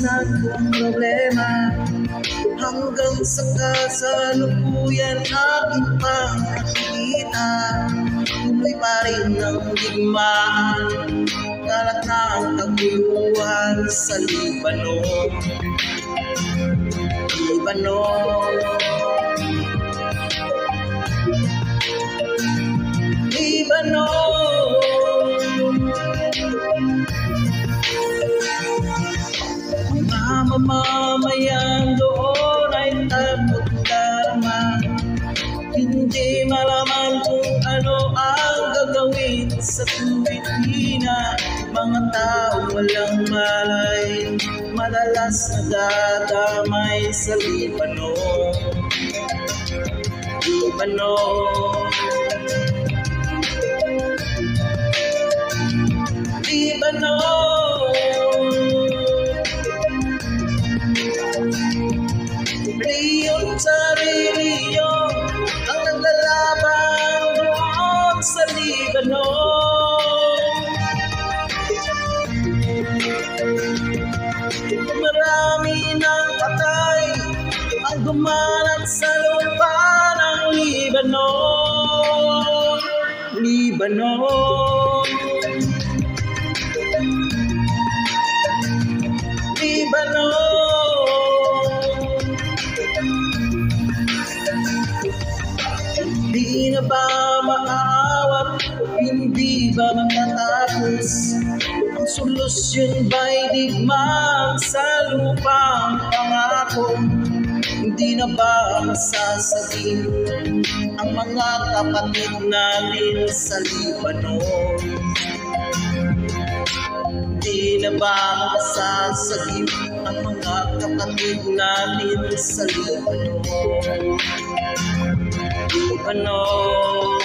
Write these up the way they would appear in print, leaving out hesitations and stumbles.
na kong problema, hanggang sa kasalukuyan aking pang nakikita. Tuloy pa rin ang digmaan, kalat na ang kaguluhan sa Libanon. Libanon, Libanon. Mga mamamayan doon ay takot darama, hindi malaman kung ano ang gagawin sa Pilipina. Mga taong walang malay, madalas nadadamay sa Libanon. Libanon, Libanon. Leon sa reliyon ang naglalaban doon sa Libanon. Marami ng patay ang dumanak sa lupa ng Libanon. Libanon, Libanon. Hindi na ba maaawat? Hindi ba matatapos? Ang solusyon ba'y digmaan sa lupang pangako? Hindi na ba masasagin ang mga kapatid namin sa Libanon? Hindi na ba masasagin ang mga kapatid namin sa Libanon? Libanon,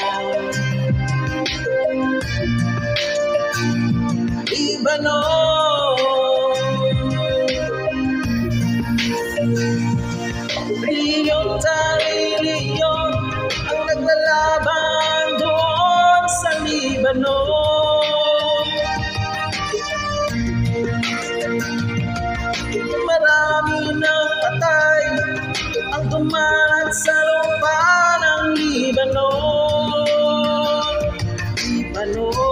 Libanon. Leon sa reliyon ang naglalaban doon sa Libanon. Marami ng patay ang dumanak sa lupa ng Libanon. Libanon.